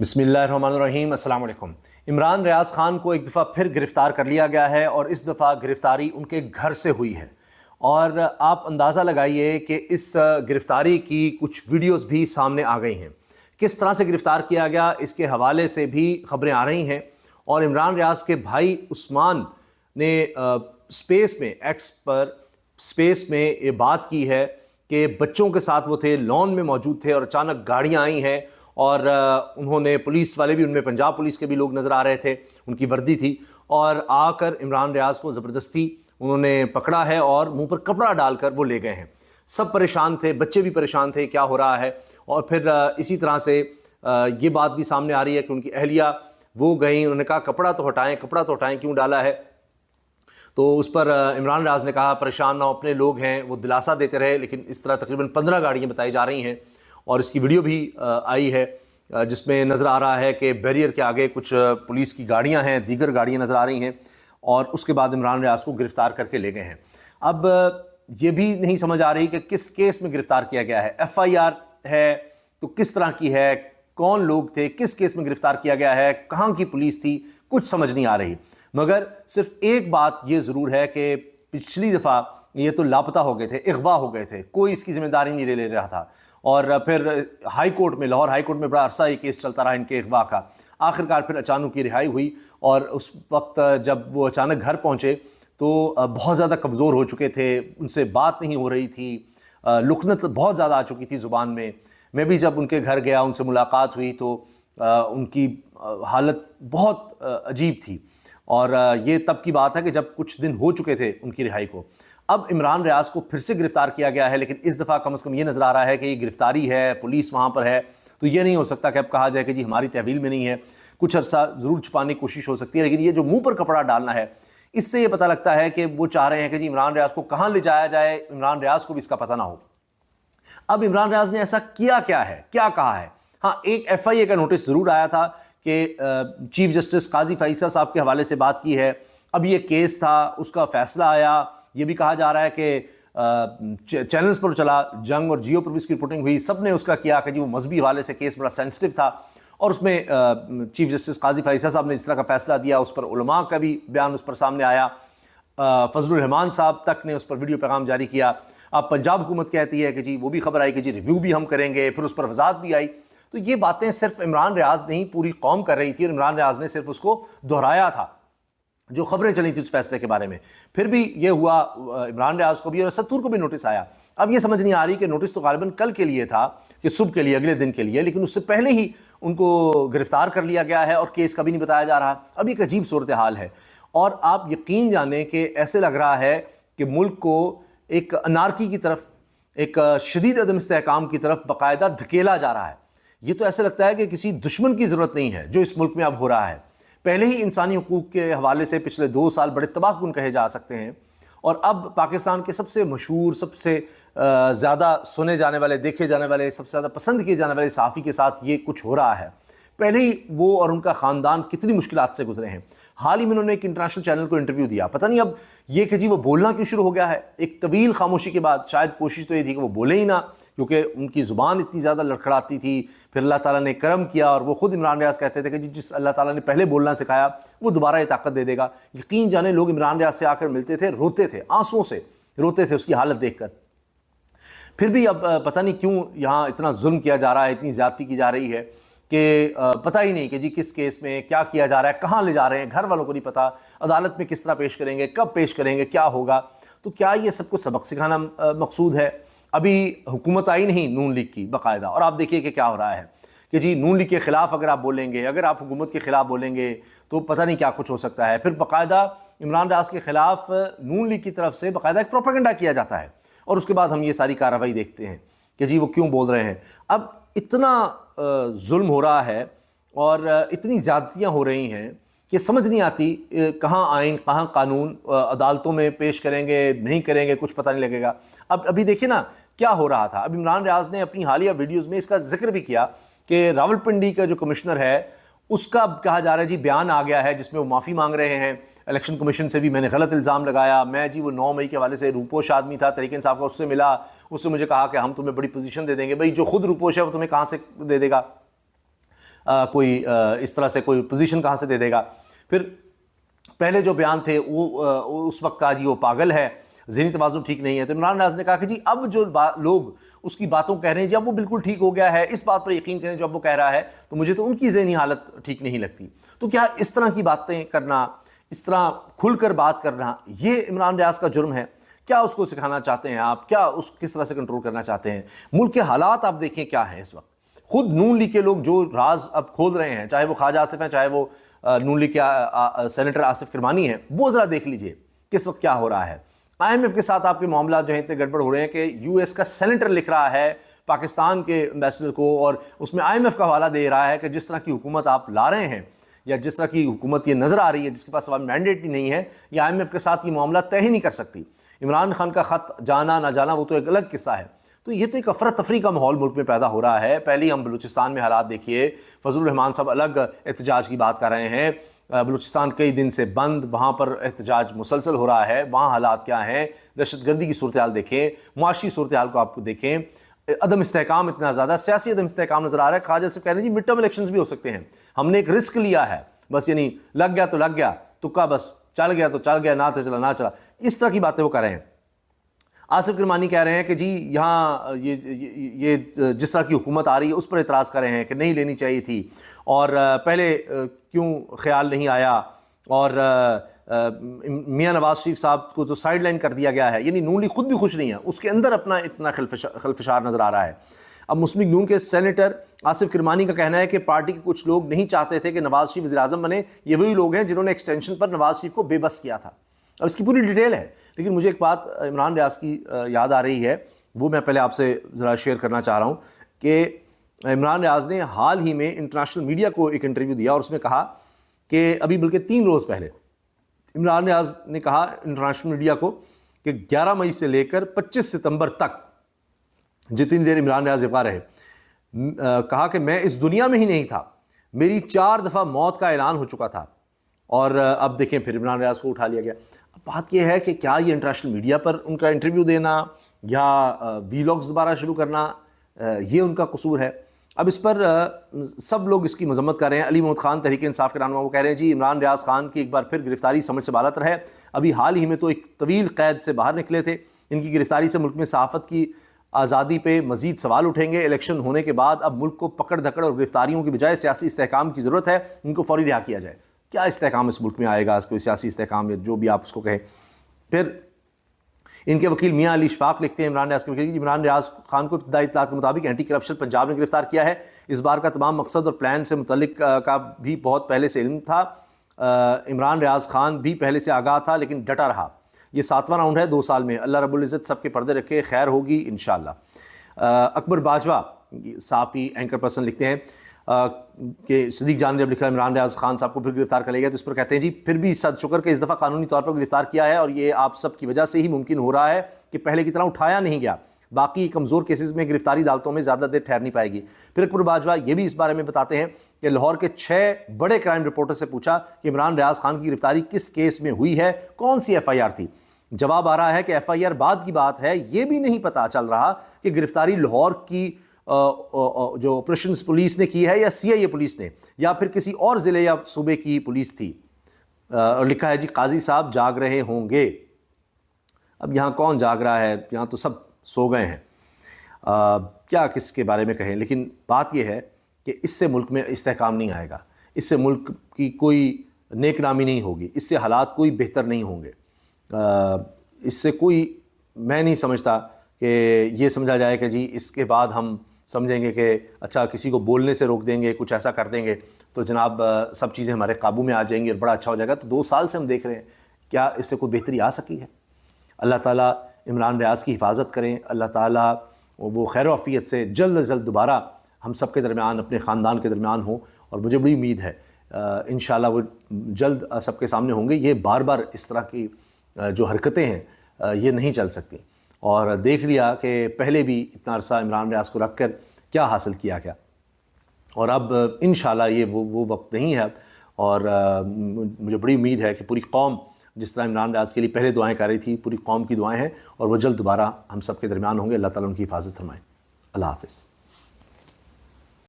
बिस्मिल्लाहिर्रहमानिर्रहीम, अस्सलाम वालेकुम। इमरान रियाज खान को एक दफ़ा फिर गिरफ़्तार कर लिया गया है और इस दफ़ा गिरफ़्तारी उनके घर से हुई है। और आप अंदाज़ा लगाइए कि इस गिरफ़्तारी की कुछ वीडियोस भी सामने आ गई हैं। किस तरह से गिरफ़्तार किया गया इसके हवाले से भी ख़बरें आ रही हैं। और इमरान रियाज के भाई उस्मान ने स्पेस में एक्स पर स्पेस में ये बात की है कि बच्चों के साथ वो थे, लॉन में मौजूद थे और अचानक गाड़ियाँ आई हैं और उन्होंने, पुलिस वाले भी उनमें पंजाब पुलिस के भी लोग नज़र आ रहे थे, उनकी वर्दी थी, और आकर इमरान रियाज को ज़बरदस्ती उन्होंने पकड़ा है और मुंह पर कपड़ा डालकर वो ले गए हैं। सब परेशान थे, बच्चे भी परेशान थे क्या हो रहा है। और फिर इसी तरह से ये बात भी सामने आ रही है कि उनकी अहलिया वो गई, उन्होंने कहा कपड़ा तो हटाएं, क्यों डाला है। तो उस पर इमरान रियाज ने कहा परेशान ना हो, अपने लोग हैं, वो दिलासा देते रहे। लेकिन इस तरह तकरीबन 15 गाड़ियाँ बताई जा रही हैं और इसकी वीडियो भी आई है जिसमें नज़र आ रहा है कि बैरियर के आगे कुछ पुलिस की गाड़ियां हैं, दीगर गाड़ियां नज़र आ रही हैं और उसके बाद इमरान रियाज को गिरफ़्तार करके ले गए हैं। अब ये भी नहीं समझ आ रही कि किस केस में गिरफ़्तार किया गया है। FIR है तो किस तरह की है, कौन लोग थे, किस केस में गिरफ़्तार किया गया है, कहाँ की पुलिस थी, कुछ समझ नहीं आ रही। मगर सिर्फ एक बात ये ज़रूर है कि पिछली दफ़ा ये तो लापता हो गए थे, अगवा हो गए थे, कोई इसकी ज़िम्मेदारी नहीं ले रहा था। और फिर हाई कोर्ट में, लाहौर हाई कोर्ट में बड़ा अरसा ये केस चलता रहा इनके अगवा का। आखिरकार फिर अचानक की रिहाई हुई और उस वक्त जब वो अचानक घर पहुँचे तो बहुत ज़्यादा कमज़ोर हो चुके थे, उनसे बात नहीं हो रही थी, लुकनत बहुत ज़्यादा आ चुकी थी ज़ुबान में। मैं भी जब उनके घर गया, उनसे मुलाकात हुई तो उनकी हालत बहुत अजीब थी। और ये तब की बात है कि जब कुछ दिन हो चुके थे उनकी रिहाई को। अब इमरान रियाज को फिर से गिरफ़्तार किया गया है, लेकिन इस दफ़ा कम से कम ये नज़र आ रहा है कि ये गिरफ़्तारी है, पुलिस वहाँ पर है, तो ये नहीं हो सकता कि अब कहा जाए कि जी हमारी तहवील में नहीं है। कुछ अर्सा ज़रूर छुपाने की कोशिश हो सकती है, लेकिन ये जो मुंह पर कपड़ा डालना है, इससे ये पता लगता है कि वो चाह रहे हैं कि जी इमरान रियाज को कहाँ ले जाया जाए, इमरान रियाज को भी इसका पता ना हो। अब इमरान रियाज ने ऐसा किया क्या है, क्या कहा है? हाँ, एक FIA का नोटिस ज़रूर आया था कि चीफ जस्टिस काजी फैसल साहब के हवाले से बात की है। अब ये केस था, उसका फ़ैसला आया। ये भी कहा जा रहा है कि चैनल्स पर चला, जंग और जियो पर भी उसकी रिपोर्टिंग हुई, सब ने उसका किया कि जी वो मजहबी हवाले से केस बड़ा सेंसिटिव था और उसमें चीफ जस्टिस काजी फैसल साहब ने इस तरह का फ़ैसला दिया। उस पर उलमा का भी बयान उस पर सामने आया, फजलुर रहमान साहब तक ने उस पर वीडियो पैगाम जारी किया। अब पंजाब हुकूमत कहती है कि जी वो भी खबर आई कि जी रिव्यू भी हम करेंगे, फिर उस पर वजाहत भी आई। तो ये बातें सिर्फ इमरान रियाज नहीं, पूरी कौम कर रही थी और इमरान रियाज ने सिर्फ उसको दोहराया था, जो खबरें चली थी उस फैसले के बारे में। फिर भी ये हुआ, इमरान रियाज को भी और सत्तूर को भी नोटिस आया। अब ये समझ नहीं आ रही कि नोटिस तो गालिबन कल के लिए था, कि सुबह के लिए, अगले दिन के लिए, लेकिन उससे पहले ही उनको गिरफ्तार कर लिया गया है और केस का भी नहीं बताया जा रहा। अब एक अजीब सूरत हाल है और आप यकीन जाने कि ऐसे लग रहा है कि मुल्क को एक अनारकी की तरफ, एक शदीद अदम इस्तेहकाम की तरफ बाकायदा धकेला जा रहा है। ये तो ऐसे लगता है कि किसी दुश्मन की ज़रूरत नहीं है जो इस मुल्क में अब हो रहा है। पहले ही इंसानी हुकूक के हवाले से पिछले 2 साल बड़े तबाहकुन कहे जा सकते हैं और अब पाकिस्तान के सबसे मशहूर, सबसे ज़्यादा सुने जाने वाले, देखे जाने वाले, सबसे ज़्यादा पसंद किए जाने वाले सहाफ़ी के साथ ये कुछ हो रहा है। पहले ही वो और उनका ख़ानदान कितनी मुश्किलात से गुजरे हैं। हाल ही में उन्होंने एक इंटरनेशनल चैनल को इंटरव्यू दिया, पता नहीं अब ये कि जी वो बोलना क्यों शुरू हो गया है। एक तवील खामोशी के बाद शायद कोशिश तो ये थी कि वो बोले ही ना, क्योंकि उनकी ज़ुबान इतनी ज़्यादा लड़खड़ाती थी। फिर अल्लाह ताला ने करम किया और वो ख़ुद इमरान रियाज कहते थे कि जिस अल्लाह ताला ने पहले बोलना सिखाया वो दोबारा ये ताकत दे देगा। यकीन जाने लोग इमरान रियाज से आकर मिलते थे, रोते थे, आंसुओं से रोते थे उसकी हालत देखकर। फिर भी अब पता नहीं क्यों यहाँ इतना जुल्म किया जा रहा है, इतनी ज़्यादती की जा रही है कि पता ही नहीं कि जी किस केस में क्या किया जा रहा है, कहाँ ले जा रहे हैं, घर वालों को नहीं पता, अदालत में किस तरह पेश करेंगे, कब पेश करेंगे, क्या होगा। तो क्या ये सबको सबक सिखाना मकसूद है? अभी हुकूमत आई नहीं नून लीग की बाकायदा, और आप देखिए कि क्या हो रहा है कि जी नून लीग के ख़िलाफ़ अगर आप बोलेंगे, अगर आप हुकूमत के ख़िलाफ़ बोलेंगे तो पता नहीं क्या कुछ हो सकता है। फिर बाकायदा इमरान रियाज के ख़िलाफ़ नून लीग की तरफ से बाकायदा एक प्रोपेगेंडा किया जाता है और उसके बाद हम ये सारी कार्रवाई देखते हैं कि जी वो क्यों बोल रहे हैं। अब इतना जुल्म हो रहा है और इतनी ज़्यादतियाँ हो रही हैं कि समझ नहीं आती कहाँ आइन, कहाँ कानून, अदालतों में पेश करेंगे, नहीं करेंगे, कुछ पता नहीं लगेगा। अब अभी देखिए ना क्या हो रहा था। अब इमरान रियाज ने अपनी हालिया वीडियोज़ में इसका जिक्र भी किया कि रावलपिंडी का जो कमिश्नर है उसका कहा जा रहा है जी बयान आ गया है जिसमें वो माफ़ी मांग रहे हैं। इलेक्शन कमीशन से भी मैंने गलत इल्ज़ाम लगाया, मैं जी वो 9 मई के हवाले से रूपोश आदमी था, तरीके इंसाफ का, उससे मिला, उससे मुझे कहा कि हम तुम्हें बड़ी पोजीशन दे देंगे। भाई जो खुद रूपोश है वो तुम्हें कहाँ से दे देगा? کوئی اس طرح سے کوئی پوزیشن کہاں سے دے دے گا؟ پھر پہلے جو بیان تھے وہ اس وقت کا جی وہ پاگل ہے، ذہنی توازن ٹھیک نہیں ہے. تو عمران ریاض نے کہا کہ جی اب جو لوگ اس کی باتوں کہہ رہے ہیں جب وہ بالکل ٹھیک ہو گیا ہے، اس بات پر یقین کریں جو اب وہ کہہ رہا ہے، تو مجھے تو ان کی ذہنی حالت ٹھیک نہیں لگتی. تو کیا اس طرح کی باتیں کرنا، اس طرح کھل کر بات کرنا، یہ عمران ریاض کا جرم ہے؟ کیا اس کو سکھانا چاہتے ہیں آپ؟ کیا اس کس طرح سے کنٹرول کرنا چاہتے ہیں؟ ملک کے حالات آپ دیکھیں کیا ہیں اس وقت. خود نون لیگ کے لوگ جو راز اب کھول رہے ہیں، چاہے وہ خواجہ آصف ہیں، چاہے وہ نون لیگ کے سینیٹر آصف کرمانی ہیں، وہ ذرا دیکھ لیجئے کس وقت کیا ہو رہا ہے. آئی ایم ایف کے ساتھ آپ کے معاملات جو ہیں اتنے گڑبڑ ہو رہے ہیں کہ یو ایس کا سینیٹر لکھ رہا ہے پاکستان کے ایمبیسڈر کو، اور اس میں آئی ایم ایف کا حوالہ دے رہا ہے کہ جس طرح کی حکومت آپ لا رہے ہیں، یا جس طرح کی حکومت یہ نظر آ رہی ہے جس کے پاس عوامی مینڈیٹ ہی نہیں ہے، یہ آئی ایم ایف کے ساتھ یہ معاملہ طے ہی نہیں کر سکتی. عمران خان کا خط جانا نہ جانا وہ تو ایک الگ قصہ ہے. تو یہ تو ایک افراتفری کا ماحول ملک میں پیدا ہو رہا ہے. پہلے ہم بلوچستان میں حالات دیکھیے، فضل الرحمان صاحب الگ احتجاج کی بات کر رہے ہیں، بلوچستان کئی دن سے بند، وہاں پر احتجاج مسلسل ہو رہا ہے، وہاں حالات کیا ہیں، دہشت گردی کی صورتحال دیکھیں، معاشی صورتحال کو آپ کو دیکھیں، عدم استحکام اتنا زیادہ، سیاسی عدم استحکام نظر آ رہا ہے. خواجہ سے کہہ رہے ہیں جی مڈ ٹرم الیکشنز بھی ہو سکتے ہیں، ہم نے ایک رسک لیا ہے بس، یعنی لگ گیا تو لگ گیا، تکا بس چل گیا تو چل گیا، نہ تو چلا نہ چلا. اس طرح کی باتیں وہ کر رہے ہیں. آصف کرمانی کہہ رہے ہیں کہ جی یہاں یہ جس طرح کی حکومت آ رہی ہے اس پر اعتراض کر رہے ہیں کہ نہیں لینی چاہیے تھی، اور پہلے کیوں خیال نہیں آیا، اور میاں نواز شریف صاحب کو تو سائیڈ لائن کر دیا گیا ہے. یعنی نون لیگ خود بھی خوش نہیں ہے، اس کے اندر اپنا اتنا خلفشار نظر آ رہا ہے. اب مسلم لیگ نون کے سینیٹر آصف کرمانی کا کہنا ہے کہ پارٹی کے کچھ لوگ نہیں چاہتے تھے کہ نواز شریف وزیر اعظم بنے. یہ وہی لوگ ہیں جنہوں نے ایکسٹینشن پر نواز شریف کو بے بس کیا تھا. اب اس کی پوری ڈیٹیل ہے، لیکن مجھے ایک بات عمران ریاض کی یاد آ رہی ہے، وہ میں پہلے آپ سے ذرا شیئر کرنا چاہ رہا ہوں کہ عمران ریاض نے حال ہی میں انٹرنیشنل میڈیا کو ایک انٹرویو دیا، اور اس میں کہا کہ ابھی بلکہ 3 روز پہلے عمران ریاض نے کہا انٹرنیشنل میڈیا کو کہ 11 مئی سے لے کر 25 ستمبر تک جتنی دیر عمران ریاض زندہ رہے، کہا کہ میں اس دنیا میں ہی نہیں تھا، میری 4 دفعہ موت کا اعلان ہو چکا تھا. اور اب دیکھیں پھر عمران ریاض کو اٹھا لیا گیا. بات یہ ہے کہ کیا یہ انٹرنیشنل میڈیا پر ان کا انٹرویو دینا یا ویلاگز دوبارہ شروع کرنا یہ ان کا قصور ہے؟ اب اس پر سب لوگ اس کی مذمت کر رہے ہیں. علی محمد خان تحریک انصاف کے رہنما وہ کہہ رہے ہیں جی عمران ریاض خان کی ایک بار پھر گرفتاری سمجھ سے بالاتر ہے. ابھی حال ہی میں تو ایک طویل قید سے باہر نکلے تھے. ان کی گرفتاری سے ملک میں صحافت کی آزادی پہ مزید سوال اٹھیں گے. الیکشن ہونے کے بعد اب ملک کو پکڑ دھکڑ اور گرفتاریوں کی بجائے سیاسی استحکام کی ضرورت ہے. ان کو فوری رہا کیا جائے. کیا استحکام اس ملک میں آئے گا؟ کوئی سیاسی استحکام یا جو بھی آپ اس کو کہیں. پھر ان کے وکیل میاں علی اشفاق لکھتے ہیں عمران ریاض کے وکیل عمران ریاض خان کو ابتدائی اطلاعات کے مطابق اینٹی کرپشن پنجاب نے گرفتار کیا ہے. اس بار کا تمام مقصد اور پلان سے متعلق کا بھی بہت پہلے سے علم تھا. عمران ریاض خان بھی پہلے سے آگاہ تھا لیکن ڈٹا رہا. یہ 7واں راؤنڈ ہے 2 سال میں. اللہ رب العزت سب کے پردے رکھے، خیر ہوگی انشاءاللہ. اکبر باجوہ صحافی اینکر پرسن لکھتے ہیں کہ صدیق جان نے جب لکھا عمران ریاض خان صاحب کو پھر گرفتار کر لیا گیا تو اس پر کہتے ہیں جی پھر بھی صد شکر کہ اس دفعہ قانونی طور پر گرفتار کیا ہے، اور یہ آپ سب کی وجہ سے ہی ممکن ہو رہا ہے کہ پہلے کی طرح اٹھایا نہیں گیا. باقی کمزور کیسز میں گرفتاری عدالتوں میں زیادہ دیر ٹھہر نہیں پائے گی. پھر اکبر باجوہ یہ بھی اس بارے میں بتاتے ہیں کہ لاہور کے 6 بڑے کرائم رپورٹر سے پوچھا کہ عمران ریاض خان کی گرفتاری کس کیس میں ہوئی ہے، کون سی ایف آئی آر تھی. جواب آ رہا ہے کہ ایف آئی آر بعد کی بات ہے. یہ بھی نہیں پتہ چل رہا کہ گرفتاری لاہور کی جو آپریشنز پولیس نے کی ہے یا سی آئی اے پولیس نے، یا پھر کسی اور ضلع یا صوبے کی پولیس تھی. اور لکھا ہے جی قاضی صاحب جاگ رہے ہوں گے. اب یہاں کون جاگ رہا ہے؟ یہاں تو سب سو گئے ہیں. کیا کس کے بارے میں کہیں، لیکن بات یہ ہے کہ اس سے ملک میں استحکام نہیں آئے گا، اس سے ملک کی کوئی نیک نامی نہیں ہوگی، اس سے حالات کوئی بہتر نہیں ہوں گے. اس سے کوئی، میں نہیں سمجھتا کہ یہ سمجھا جائے کہ جی اس کے بعد ہم سمجھیں گے کہ اچھا کسی کو بولنے سے روک دیں گے، کچھ ایسا کر دیں گے تو جناب سب چیزیں ہمارے قابو میں آ جائیں گی اور بڑا اچھا ہو جائے گا. تو 2 سال سے ہم دیکھ رہے ہیں، کیا اس سے کوئی بہتری آ سکی ہے؟ اللہ تعالیٰ عمران ریاض کی حفاظت کریں. اللہ تعالیٰ وہ خیر و عافیت سے جلد از جلد دوبارہ ہم سب کے درمیان، اپنے خاندان کے درمیان ہوں، اور مجھے بڑی امید ہے انشاءاللہ وہ جلد سب کے سامنے ہوں گے. یہ بار بار اس طرح کی جو حرکتیں ہیں یہ نہیں چل سکتی. اور دیکھ لیا کہ پہلے بھی اتنا عرصہ عمران ریاض کو رکھ کر کیا حاصل کیا گیا، اور اب انشاءاللہ یہ وہ وقت نہیں ہے. اور مجھے بڑی امید ہے کہ پوری قوم جس طرح عمران ریاض کے لیے پہلے دعائیں کر رہی تھی، پوری قوم کی دعائیں ہیں، اور وہ جلد دوبارہ ہم سب کے درمیان ہوں گے. اللہ تعالیٰ ان کی حفاظت فرمائے. اللہ حافظ.